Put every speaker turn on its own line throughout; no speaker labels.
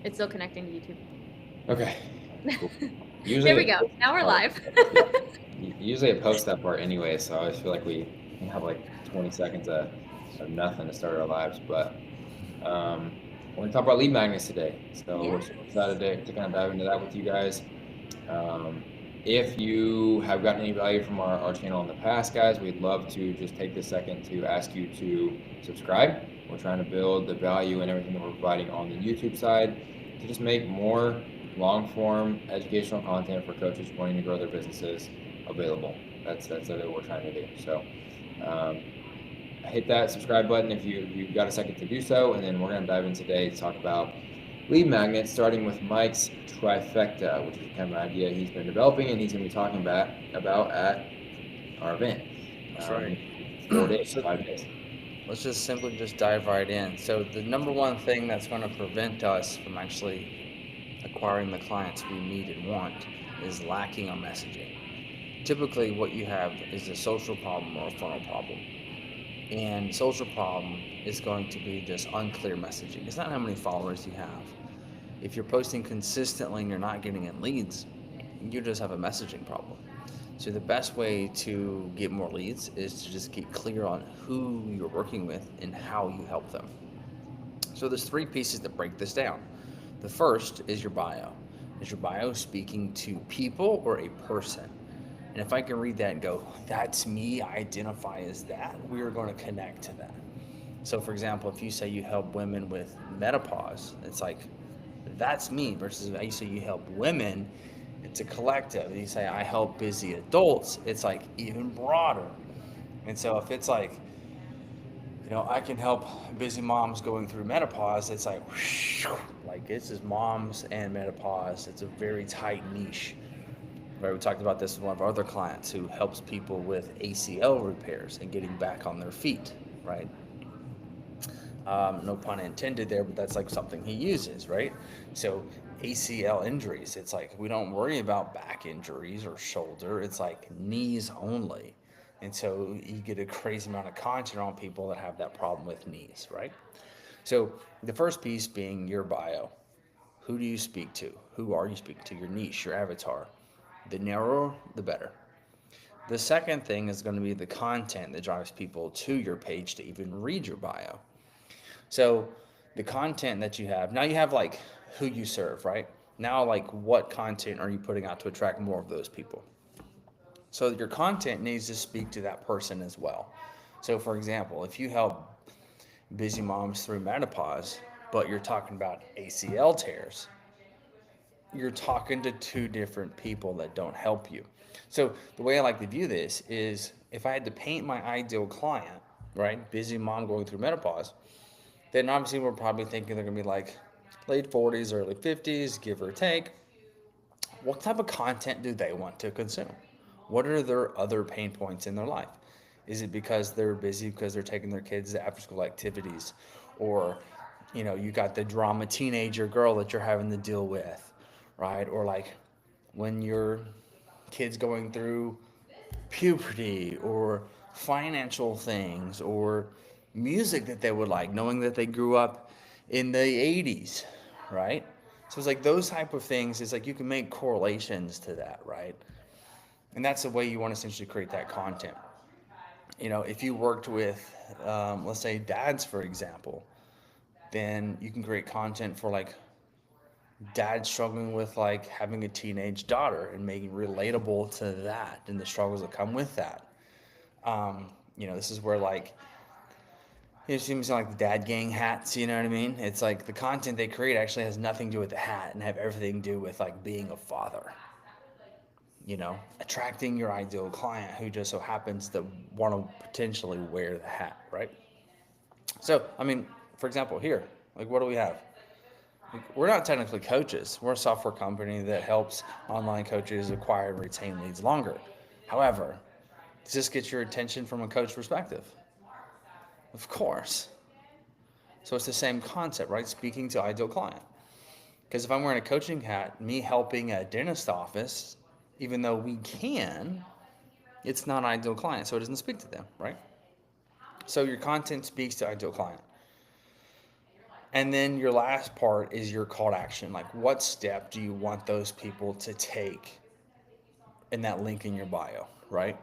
It's still connecting to YouTube.
Okay, cool.
There
Usually
we
it
go.
posts
Now
that
we're
part.
live.
Yeah. Usually it posts that part anyway, so I always feel like we have like 20 seconds of nothing to start our lives. But we're gonna talk about lead magnets today. So we're super excited
Yes.
to kind of dive into that with you guys. Um, if you have gotten any value from our channel in the past, guys, we'd love to just take this second to ask you to subscribe. We're trying to build the value and everything that we're providing on the YouTube side to just make more long form educational content for coaches wanting to grow their businesses available. That's what we're trying to do. So um, hit that subscribe button if you've got a second to do so, and then we're going to dive in today to talk about lead magnets, starting with Mike's trifecta, which is kind of an idea he's been developing and he's going to be talking about at our event.
That's right.
4 days,
So
5 days.
let's just simply just dive right in. So the number one thing that's going to prevent us from actually acquiring the clients we need and want is lacking on messaging. Typically, what you have is a social problem or a funnel problem. And social problem is going to be just unclear messaging. It's not how many followers you have. If you're posting consistently and you're not getting in leads, you just have a messaging problem. So the best way to get more leads is to just get clear on who you're working with and how you help them. So there's three pieces that break this down. The first is your bio. Is your bio speaking to people or a person? And if I can read that and go, that's me, I identify as that, we are going to connect to that. So, for example, if you say you help women with menopause, it's like, that's me, versus if you say you help women, it's a collective. You say, I help busy adults, it's like even broader. And so, if it's like, I can help busy moms going through menopause, it's like this is moms and menopause. It's a very tight niche. Right, we talked about this with one of our other clients who helps people with ACL repairs and getting back on their feet, right? No pun intended there, but that's like something he uses, right? So ACL injuries, it's like we don't worry about back injuries or shoulder, it's like knees only. And so you get a crazy amount of content on people that have that problem with knees, right? So the first piece being your bio. Who do you speak to? Who are you speaking to? Your niche, your avatar. The narrower, the better. The second thing is going to be the content that drives people to your page to even read your bio. So the content that you have, now you have like who you serve, right? Now, like what content are you putting out to attract more of those people? So your content needs to speak to that person as well. So, for example, if you help busy moms through menopause, but you're talking about ACL tears, you're talking to two different people that don't help you. So the way I like to view this is if I had to paint my ideal client, right, busy mom going through menopause, then obviously we're probably thinking they're gonna be like late 40s, early 50s, give or take. What type of content do they want to consume? What are their other pain points in their life? Is it because they're busy because they're taking their kids to after school activities? Or, you got the drama teenager girl that you're having to deal with, right? Or like when your kid's going through puberty or financial things or music that they would like, knowing that they grew up in the 80s, right? So it's like those type of things, it's like you can make correlations to that, right? And that's the way you want to essentially create that content. If you worked with, let's say, dads, for example, then you can create content for like dad struggling with like having a teenage daughter and making relatable to that and the struggles that come with that. This is where like it seems like the dad gang hats, you know what I mean? It's like the content they create actually has nothing to do with the hat and have everything to do with like being a father. Attracting your ideal client who just so happens to want to potentially wear the hat, right? So, I mean, for example, here, like what do we have? Like, we're not technically coaches. We're a software company that helps online coaches acquire and retain leads longer. However, does this get your attention from a coach perspective? Of course. So it's the same concept, right? Speaking to ideal client. Because if I'm wearing a coaching hat, me helping a dentist office, even though we can, it's not ideal client, so it doesn't speak to them, right? So your content speaks to ideal client. And then your last part is your call to action. Like, what step do you want those people to take in that link in your bio, right?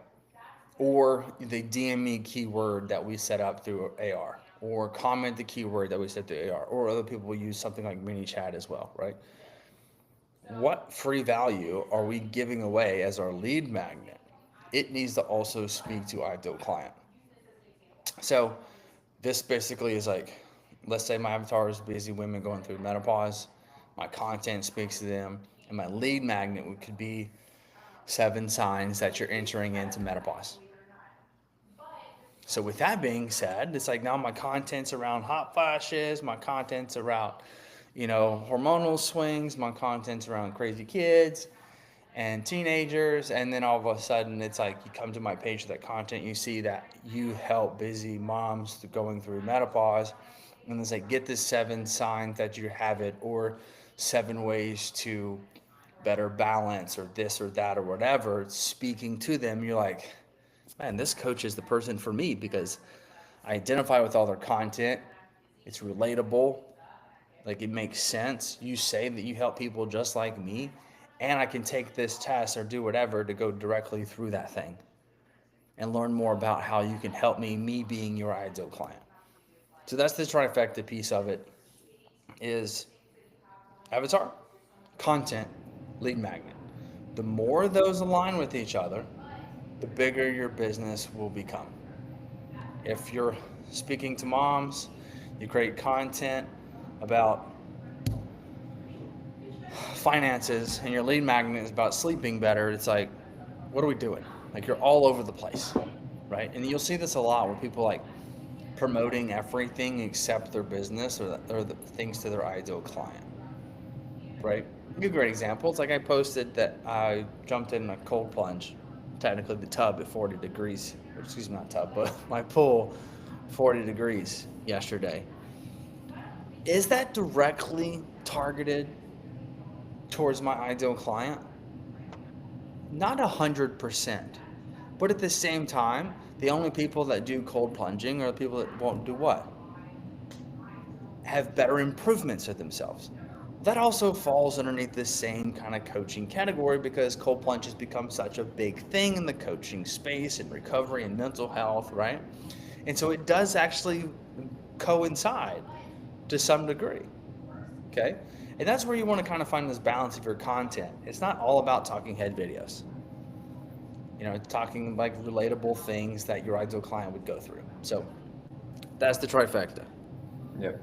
Or the DM me keyword that we set up through AR, or comment the keyword that we set through AR, or other people use something like ManyChat as well, right? What free value are we giving away as our lead magnet? It needs to also speak to ideal client. So this basically is like, let's say my avatar is busy women going through menopause. My content speaks to them, and my lead magnet could be 7 signs that you're entering into menopause. So with that being said, it's like now my content's around hot flashes, my content's around, hormonal swings, my content's around crazy kids and teenagers, and then all of a sudden it's like you come to my page with that content, you see that you help busy moms going through menopause, and it's like, get the 7 signs that you have it, or 7 ways to better balance, or this or that or whatever, speaking to them. You're like, man, this coach is the person for me, because I identify with all their content. It's relatable. Like, it makes sense. You say that you help people just like me, and I can take this test or do whatever to go directly through that thing and learn more about how you can help me being your ideal client. So that's the trifecta piece of it, is avatar, content, lead magnet. The more those align with each other, the bigger your business will become. If you're speaking to moms, you create content about finances, and your lead magnet is about sleeping better, it's like, what are we doing? Like, you're all over the place, right? And you'll see this a lot where people like promoting everything except their business, or the things to their ideal client, right? A great example, it's like I posted that I jumped in a cold plunge, technically the tub at 40 degrees, or excuse me, not tub, but my pool, 40 degrees yesterday. Is that directly targeted towards my ideal client? Not 100%. But at the same time, the only people that do cold plunging are the people that won't do what? Have better improvements of themselves. That also falls underneath the same kind of coaching category, because cold plunge has become such a big thing in the coaching space and recovery and mental health, right? And so it does actually coincide to some degree, okay? And that's where you want to kind of find this balance of your content. It's not all about talking head videos. Talking like relatable things that your ideal client would go through. So that's the trifecta.
Yep.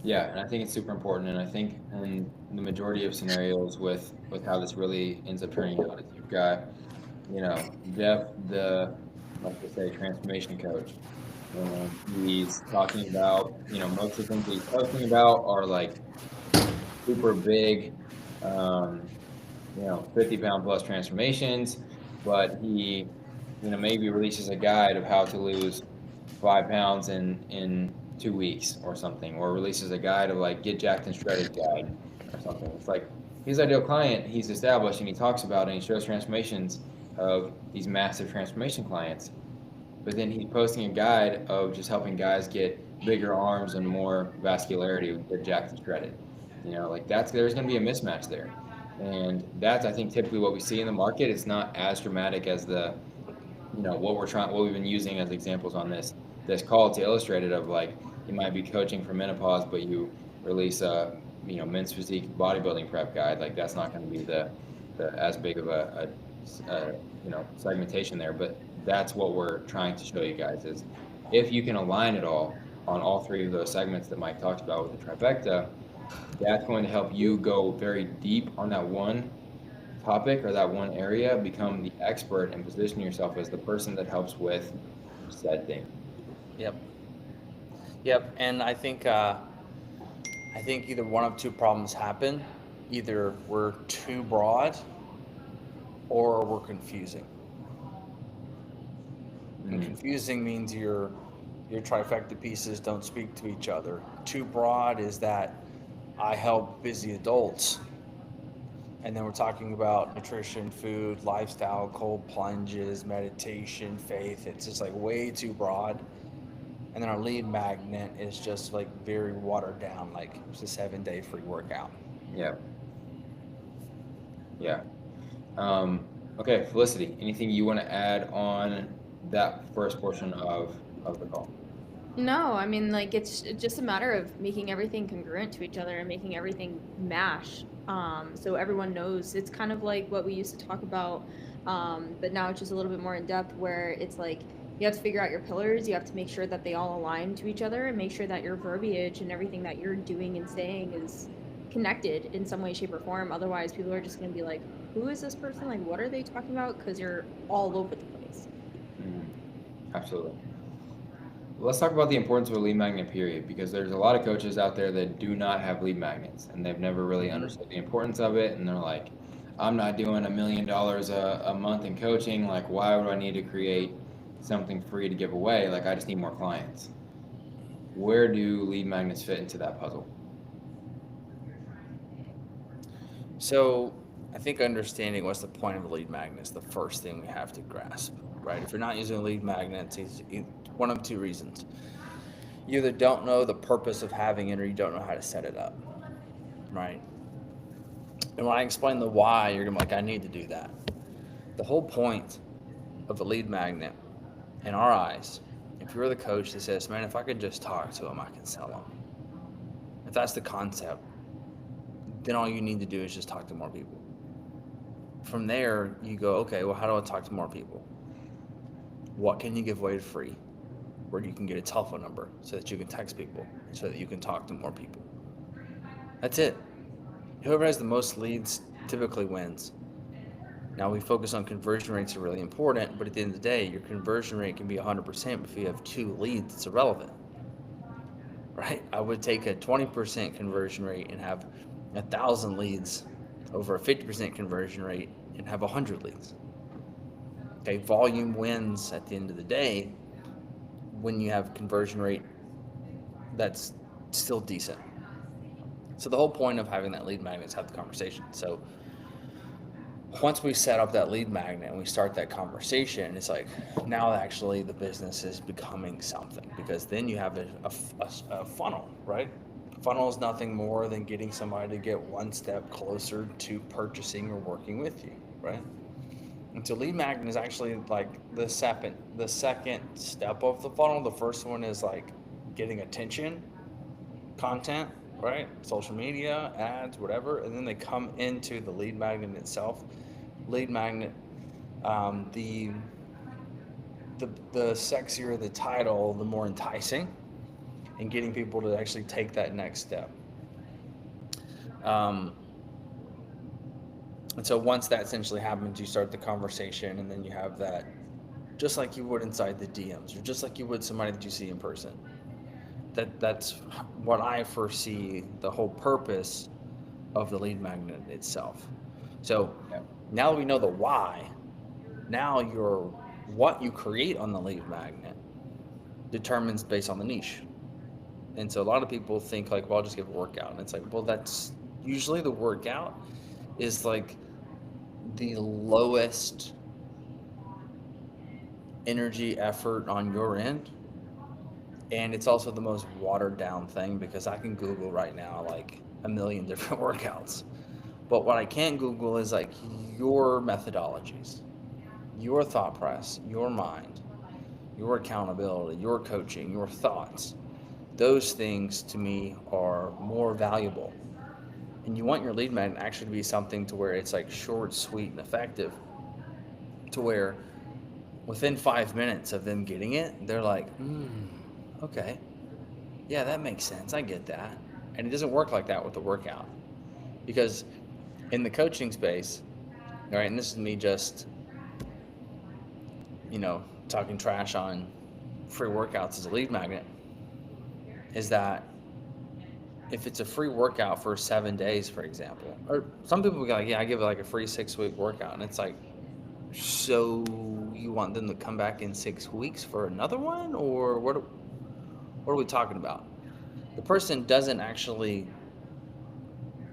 Yeah, and I think it's super important. And I think in the majority of scenarios with how this really ends up turning out is you've got, Jeff, the, like I say, transformation coach. And he's talking about, most of the things that he's talking about are like super big, 50-pound plus transformations, but he, maybe releases a guide of how to lose 5 pounds in 2 weeks or something, or releases a guide of like get jacked and shredded guide or something. It's like his ideal client he's established, and he talks about, and he shows transformations of these massive transformation clients, but then he's posting a guide of just helping guys get bigger arms and more vascularity with jacked and shredded. There's going to be a mismatch there, and that's, I think, typically what we see in the market. It's not as dramatic as what we've been using as examples on this call to illustrate it, of like, you might be coaching for menopause, but you release a men's physique bodybuilding prep guide. Like, that's not going to be the as big of a segmentation there. But that's what we're trying to show you guys, is if you can align it all on all 3 of those segments that Mike talked about with the trifecta, that's going to help you go very deep on that one topic or that one area, become the expert, and position yourself as the person that helps with said thing.
Yep. And I think either one of 2 problems happen. Either we're too broad, or we're confusing. And confusing means your trifecta pieces don't speak to each other. Too broad is that I help busy adults, and then we're talking about nutrition, food, lifestyle, cold plunges, meditation, faith. It's just like way too broad. And then our lead magnet is just like very watered down, like it's a 7-day free workout.
Yeah. Yeah. Okay, Felicity, anything you want to add on that first portion of the call?
No, I mean, like, it's just a matter of making everything congruent to each other and making everything mash. So everyone knows. It's kind of like what we used to talk about, but now it's just a little bit more in depth where it's like you have to figure out your pillars. You have to make sure that they all align to each other and make sure that your verbiage and everything that you're doing and saying is connected in some way, shape, or form. Otherwise, people are just going to be like, who is this person? Like, what are they talking about? Because you're all over the place.
Absolutely. Let's talk about the importance of a lead magnet, period, because there's a lot of coaches out there that do not have lead magnets and they've never really understood the importance of it. And they're like, I'm not doing $1 million a month in coaching. Like, why would I need to create something free to give away? Like, I just need more clients. Where do lead magnets fit into that puzzle?
So I think understanding what's the point of a lead magnet is the first thing we have to grasp, right? If you're not using a lead magnet, it's one of two reasons. You either don't know the purpose of having it or you don't know how to set it up, right? And when I explain the why, you're gonna be like, I need to do that. The whole point of a lead magnet, in our eyes, if you're the coach that says, man, if I could just talk to them, I can sell them. If that's the concept, then all you need to do is just talk to more people. From there, you go, okay, well, how do I talk to more people? What can you give away free? Where you can get a telephone number so that you can text people, so that you can talk to more people. That's it. Whoever has the most leads typically wins. Now, we focus on conversion rates are really important, but at the end of the day, your conversion rate can be 100%, but if you have 2 leads, it's irrelevant, right? I would take a 20% conversion rate and have 1,000 leads over a 50% conversion rate and have 100 leads. Okay, volume wins at the end of the day when you have conversion rate that's still decent. So the whole point of having that lead magnet is have the conversation. So once we set up that lead magnet and we start that conversation, it's like now actually the business is becoming something, because then you have a funnel, right? Funnel is nothing more than getting somebody to get one step closer to purchasing or working with you, right? And so lead magnet is actually like the second step of the funnel. The first one is like getting attention, content, right? Social media, ads, whatever. And then they come into the lead magnet itself. Lead magnet, the sexier the title, the more enticing, and getting people to actually take that next step. And so once that essentially happens, you start the conversation, and then you have that just like you would inside the DMs, or just like you would somebody that you see in person. That's what I foresee the whole purpose of the lead magnet itself. So now that we know the why, now what you create on the lead magnet determines based on the niche. And so a lot of people think like, well, I'll just give a workout. And it's like, well, that's usually the workout is like the lowest energy effort on your end. And it's also the most watered down thing, because I can Google right now like a million different workouts. But what I can't Google is like your methodologies, your thought process, your mind, your accountability, your coaching, your thoughts. Those things to me are more valuable. And you want your lead magnet actually to be something to where it's like short, sweet, and effective, to where within 5 minutes of them getting it, they're like, okay, yeah, that makes sense. I get that. And it doesn't work like that with the workout, because in the coaching space, all right, and this is me just, talking trash on free workouts as a lead magnet, is that if it's a free workout for 7 days, for example, or some people go like, yeah, I give it like a free 6-week workout. And it's like, so you want them to come back in 6 weeks for another one? Or what are we talking about? The person doesn't actually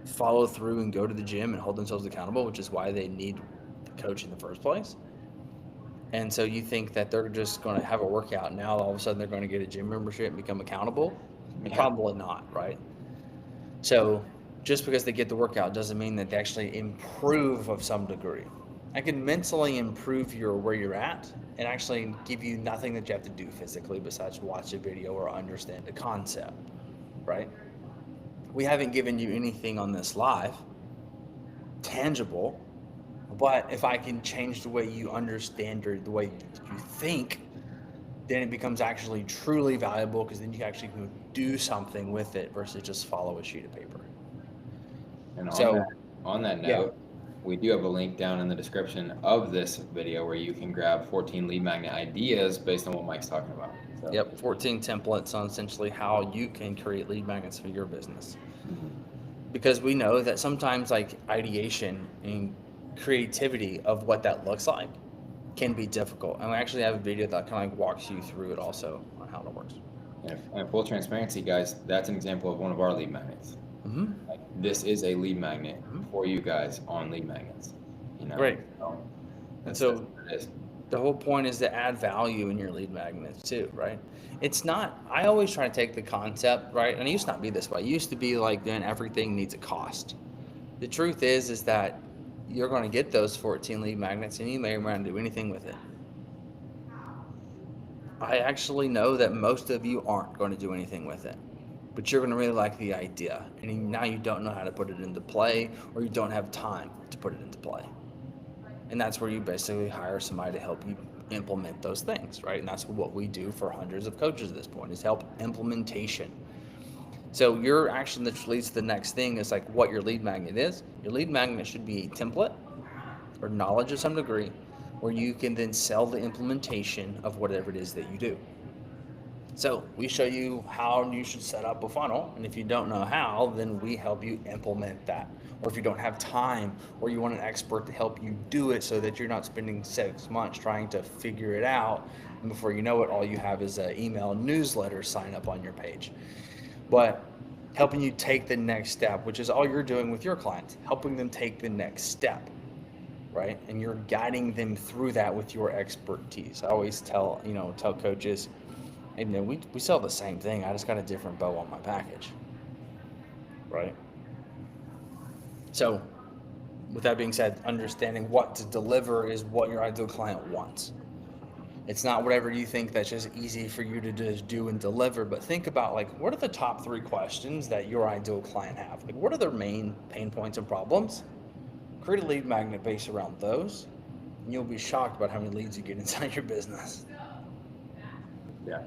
follow through and go to the gym and hold themselves accountable, which is why they need the coach in the first place. And so you think that they're just going to have a workout now, all of a sudden they're going to get a gym membership and become accountable?
Yeah.
Probably not, right? So just because they get the workout doesn't mean that they actually improve of some degree. I can mentally improve your where you're at and actually give you nothing that you have to do physically besides watch a video or understand the concept, right? We haven't given you anything on this live tangible, but if I can change the way you understand or the way you think, then it becomes actually truly valuable, because then you actually can do something with it versus just follow a sheet of paper.
And
So,
on that
yeah.
note, we do have a link down in the description of this video where you can grab 14 lead magnet ideas based on what Mike's talking about. So,
Yep, 14 templates on essentially how you can create lead magnets for your business. Because we know that sometimes like ideation and creativity of what that looks like can be difficult. And we actually have a video that kind of like walks you through it also on how it works.
And full transparency, guys, that's an example of one of our lead magnets.
Mm-hmm.
Like, this is a lead magnet
Mhm.
for you guys on lead magnets. You know?
Great.
So
And so
what it is.
the whole point is to add value in your lead magnets too, right? It's not, I always try to take the concept, right? And it used to not be this way. It used to be like, then everything needs a cost. The truth is that you're going to get those 14 lead magnets and you may want to do anything with it. I actually know that most of you aren't going to do anything with it, but you're going to really like the idea. And now you don't know how to put it into play, or you don't have time to put it into play. And that's where you basically hire somebody to help you implement those things, right? And that's what we do for hundreds of coaches at this point, is help implementation. So your action that leads to the next thing is like what your lead magnet is. Your lead magnet should be a template or knowledge of some degree, where you can then sell the implementation of whatever it is that you do. So we show you how you should set up a funnel, and if you don't know how, then we help you implement that. Or if you don't have time, or you want an expert to help you do it so that you're not spending 6 months trying to figure it out, and before you know it, all you have is an email newsletter sign up on your page. But helping you take the next step, which is all you're doing with your clients, helping them take the next step, right? And you're guiding them through that with your expertise. I always tell coaches, and we sell the same thing. I just got a different bow on my package, right? So with that being said, understanding what to deliver is what your ideal client wants. It's not whatever you think that's just easy for you to just do and deliver, but think about like, what are the top 3 questions that your ideal client have? Like, what are their main pain points and problems? Create a lead magnet based around those, and you'll be shocked about how many leads you get inside your business.
Yeah.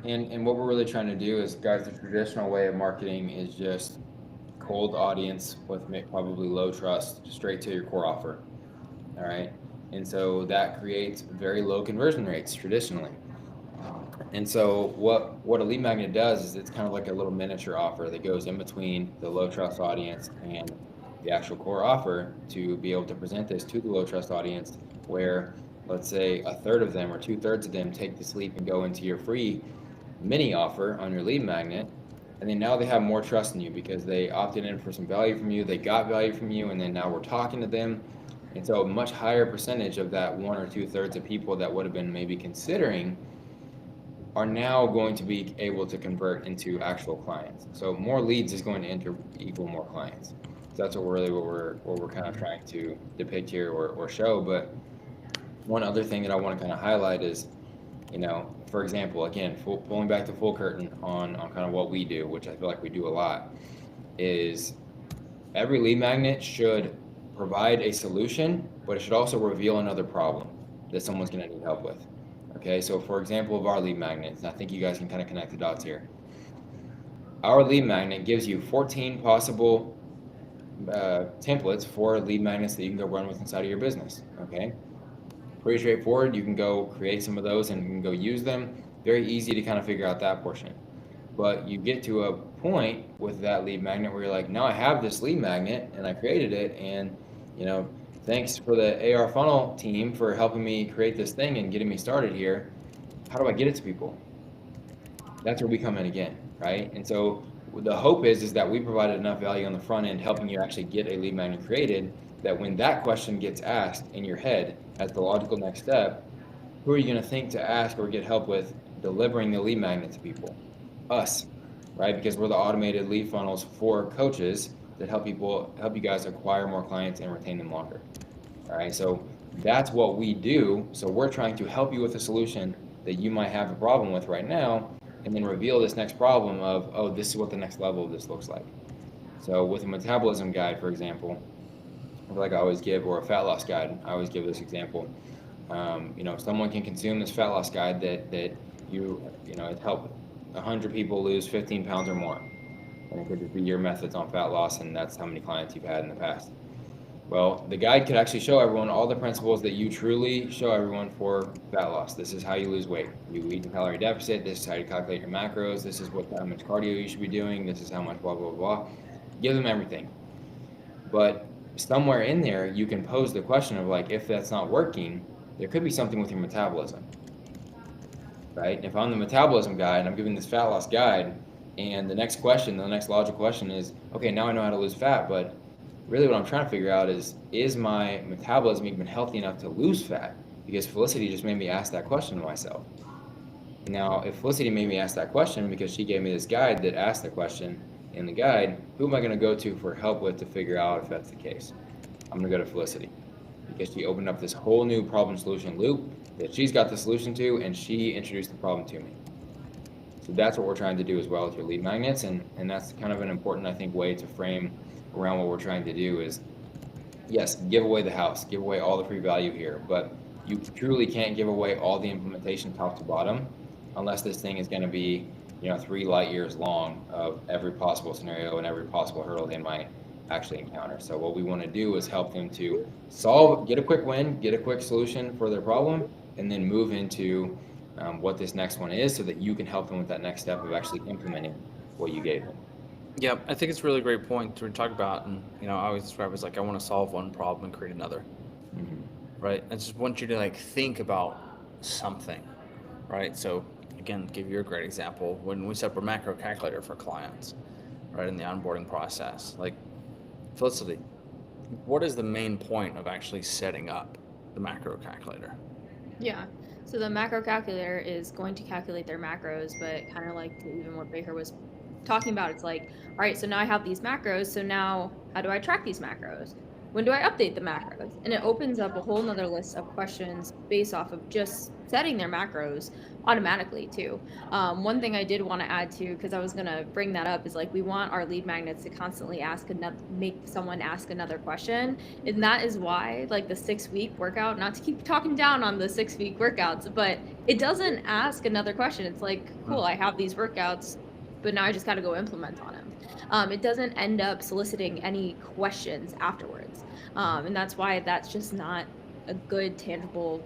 And what we're really trying to do is, guys, the traditional way of marketing is just cold audience with probably low trust straight to your core offer. All right. And so that creates very low conversion rates traditionally. And so what a lead magnet does is it's kind of like a little miniature offer that goes in between the low trust audience and the actual core offer, to be able to present this to the low trust audience, where let's say a third of them or 2/3 of them take this leap and go into your free mini offer on your lead magnet. And then now they have more trust in you because they opted in for some value from you, they got value from you, and then now we're talking to them. And so a much higher percentage of that 1 or 2/3 of people that would have been maybe considering are now going to be able to convert into actual clients. So more leads is going to equal more clients. So that's what we're kind of trying to depict here or show. But one other thing that I want to kind of highlight is, for example, again, pulling back the full curtain on kind of what we do, which I feel like we do a lot, is every lead magnet should provide a solution, but it should also reveal another problem that someone's going to need help with. Okay, so for example of our lead magnets, I think you guys can kind of connect the dots here. Our lead magnet gives you 14 possible templates for lead magnets that you can go run with inside of your business. Okay, pretty straightforward. You can go create some of those and you can go use them. Very easy to kind of figure out that portion. But you get to a point with that lead magnet where you're like, now I have this lead magnet and I created it, and thanks for the AR funnel team for helping me create this thing and getting me started here. How do I get it to people? That's where we come in again, right? And so the hope is that we provided enough value on the front end, helping you actually get a lead magnet created, that when that question gets asked in your head as the logical next step, who are you going to think to ask or get help with delivering the lead magnet to people? Us, right? Because we're the automated lead funnels for coaches that help you guys acquire more clients and retain them longer. All right, so that's what we do. So we're trying to help you with a solution that you might have a problem with right now, and then reveal this next problem of, oh, this is what the next level of this looks like. So with a metabolism guide, for example, like I always give, or a fat loss guide, I always give this example. Someone can consume this fat loss guide that it helped 100 people lose 15 pounds or more. And it could just be your methods on fat loss, and that's how many clients you've had in the past. Well, the guide could actually show everyone all the principles that you truly show everyone for fat loss. This is how you lose weight. You eat in calorie deficit. This is how you calculate your macros. This is how much cardio you should be doing. This is how much blah, blah, blah. Give them everything. But somewhere in there, you can pose the question of, like, if that's not working, there could be something with your metabolism, right? If I'm the metabolism guy and I'm giving this fat loss guide, and the next logical question is, okay, now I know how to lose fat, but really what I'm trying to figure out is my metabolism even healthy enough to lose fat? Because Felicity just made me ask that question to myself. Now, if Felicity made me ask that question because she gave me this guide that asked the question in the guide, who am I going to go to for help with to figure out if that's the case? I'm going to go to Felicity, because she opened up this whole new problem solution loop that she's got the solution to, and she introduced the problem to me. So that's what we're trying to do as well with your lead magnets, and that's kind of an important, I think, way to frame around what we're trying to do is, yes, give away the house, give away all the free value here, but you truly can't give away all the implementation top to bottom unless this thing is going to be 3 light years long of every possible scenario and every possible hurdle they might actually encounter. So what we want to do is help them to get a quick win, get a quick solution for their problem, and then move into what this next one is, so that you can help them with that next step of actually implementing what you gave them.
Yeah, I think it's a really great point to talk about. And, I always describe it as like, I want to solve one problem and create another. Mm-hmm. Right. I just want you to think about something. Right. So again, give you a great example. When we set up a macro calculator for clients, right, in the onboarding process, like, Felicity, what is the main point of actually setting up the macro calculator?
Yeah. So the macro calculator is going to calculate their macros, but kind of like even what Baker was talking about, it's like, all right, so now I have these macros, so now how do I track these macros? When do I update the macros? And it opens up a whole nother list of questions based off of just setting their macros automatically too. One thing I did want to add to, because I was going to bring that up, is like, we want our lead magnets to constantly make someone ask another question. And that is why, like, the 6-week workout, not to keep talking down on the 6-week workouts, but it doesn't ask another question. It's like, cool, I have these workouts, but now I just got to go implement on them. It doesn't end up soliciting any questions afterwards. And that's why that's just not a good, tangible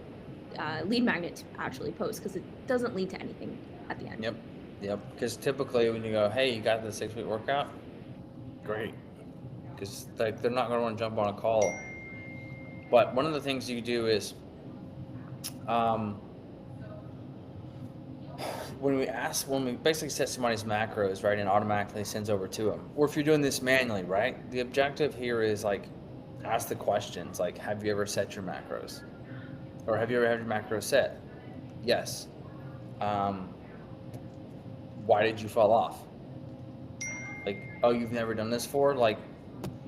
lead magnet to actually post, because it doesn't lead to anything at the end.
Yep. Because typically when you go, hey, you got the 6-week workout, great. Because they're not going to want to jump on a call. But one of the things you do is, when we basically set somebody's macros, right, and automatically sends over to them, or if you're doing this manually, right, the objective here is, like, ask the questions, like, have you ever set your macros? Or have you ever had your macros set? Yes. Why did you fall off? Like, oh, you've never done this before? Like,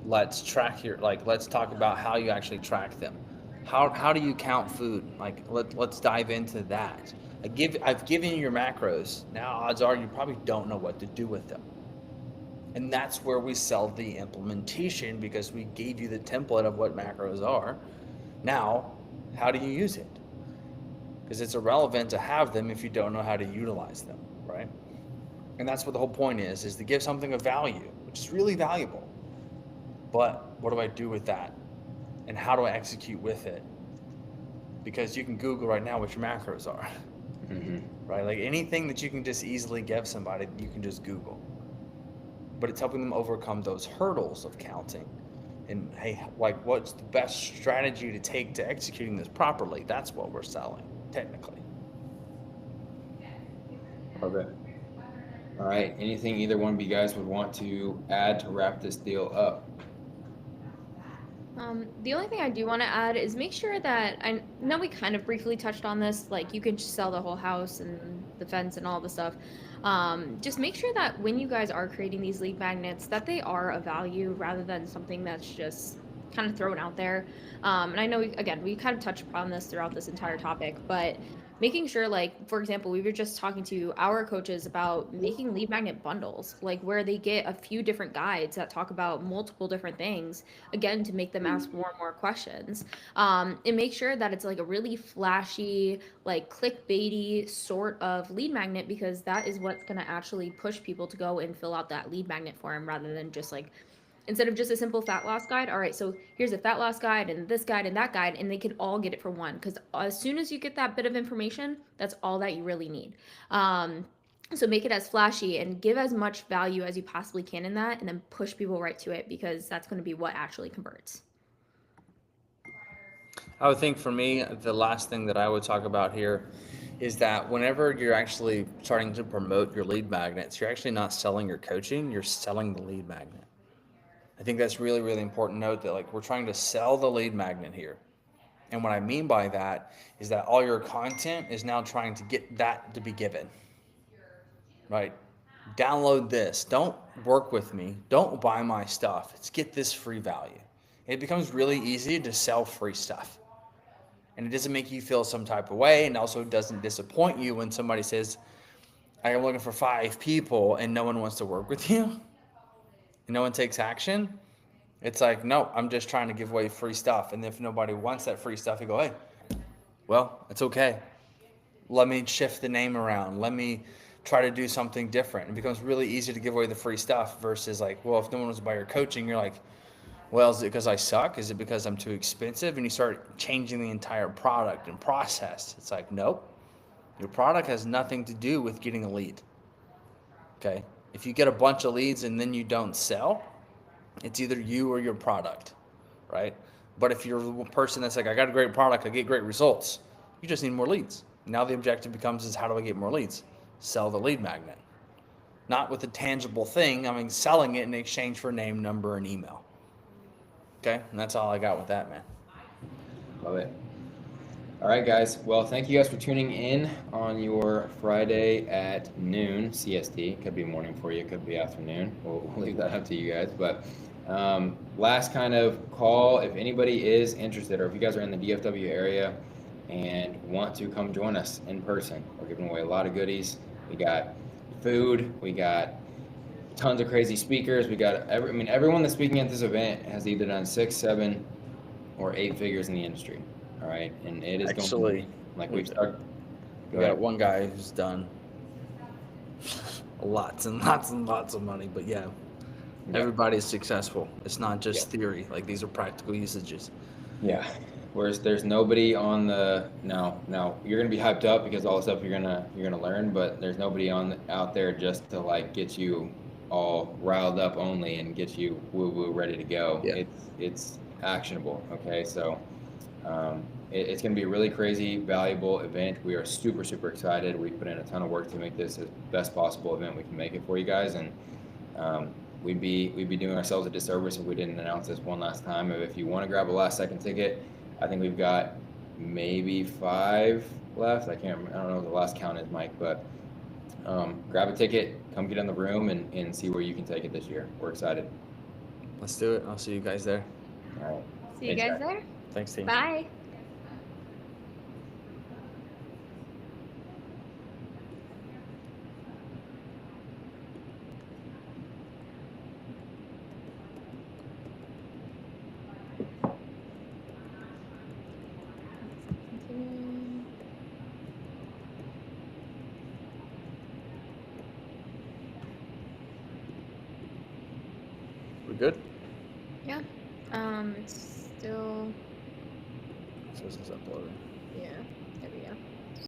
let's talk about how you actually track them. How do you count food? Like, let's dive into that. I've given you your macros. Now odds are you probably don't know what to do with them. And that's where we sell the implementation, because we gave you the template of what macros are. Now, how do you use it? Because it's irrelevant to have them if you don't know how to utilize them, right? And that's what the whole point is to give something of value, which is really valuable. But what do I do with that? And how do I execute with it? Because you can Google right now what your macros are. Mm-hmm. Right? Like, anything that you can just easily give somebody, you can just Google. But it's helping them overcome those hurdles of counting. And hey, like, what's the best strategy to take to executing this properly? That's what we're selling, technically.
Perfect. All right. Anything either one of you guys would want to add to wrap this deal up?
The only thing I do want to add is make sure that I know we kind of briefly touched on this, like you could just sell the whole house and the fence and all the stuff. Just make sure that when you guys are creating these lead magnets, that they are of value rather than something that's just kind of thrown out there. And I know, again, we kind of touched upon this throughout this entire topic, but making sure, like, for example, we were just talking to our coaches about making lead magnet bundles, like where they get a few different guides that talk about multiple different things, again, to make them ask more and more questions. And make sure that it's like a really flashy, like clickbaity sort of lead magnet, because that is what's going to actually push people to go and fill out that lead magnet form rather than just like, instead of just a simple fat loss guide. All right, so here's a fat loss guide and this guide and that guide, and they can all get it for one, because as soon as you get that bit of information, that's all that you really need. So make it as flashy and give as much value as you possibly can in that, and then push people right to it, because that's going to be what actually converts.
I would think for me, the last thing that I would talk about here is that whenever you're actually starting to promote your lead magnets, you're actually not selling your coaching, you're selling the lead magnet. I think that's really, really important to note that like we're trying to sell the lead magnet here. And what I mean by that is that all your content is now trying to get that to be given, right? Download this. Don't work with me. Don't buy my stuff. Let's get this free value. It becomes really easy to sell free stuff. And it doesn't make you feel some type of way, and also doesn't disappoint you when somebody says, I'm looking for 5 people and no one wants to work with you, and no one takes action. It's like, no, I'm just trying to give away free stuff. And if nobody wants that free stuff, you go, hey, well, it's okay. Let me shift the name around. Let me try to do something different. It becomes really easy to give away the free stuff versus like, well, if no one wants to buy your coaching, you're like, well, is it because I suck? Is it because I'm too expensive? And you start changing the entire product and process. It's like, nope. Your product has nothing to do with getting a lead. Okay? If you get a bunch of leads and then you don't sell, it's either you or your product, right? But if you're a person that's like, I got a great product, I get great results, you just need more leads. Now the objective becomes is how do I get more leads? Sell the lead magnet. Not with a tangible thing, I mean selling it in exchange for name, number, and email. Okay, and that's all I got with that, man.
Love it. All right, guys. Well, thank you guys for tuning in on your Friday at noon CST. Could be morning for you, could be afternoon. We'll leave that up to you guys. But last kind of call, if anybody is interested, or if you guys are in the DFW area and want to come join us in person, we're giving away a lot of goodies. We got food, we got tons of crazy speakers. We got everyone that's speaking at this event has either done 6, 7, or 8 figures in the industry. All right, and it is
Actually,
going to be, like we've started.
We got one guy who's done lots and lots and lots of money, but yeah, everybody's successful. It's not just theory; like these are practical usages.
Yeah. Whereas there's nobody on the now you're gonna be hyped up because all the stuff you're gonna learn, but there's nobody out there just to like get you all riled up only and get you woo ready to go.
Yeah.
It's actionable. Okay, so it's going to be a really crazy, valuable event. We are super excited. We put in a ton of work to make this the best possible event we can make it for you guys, and we'd be doing ourselves a disservice if we didn't announce this one last time. If you want to grab a last second ticket, I think we've got maybe 5 left. I don't know what the last count is, Mike, but grab a ticket, come get in the room, and see where you can take it this year. We're excited.
Let's do it. I'll see you guys there.
All right.
See you guys there.
Thanks, team.
Bye.
We're good?
Yeah. It's still.
So this is uploading.
Yeah.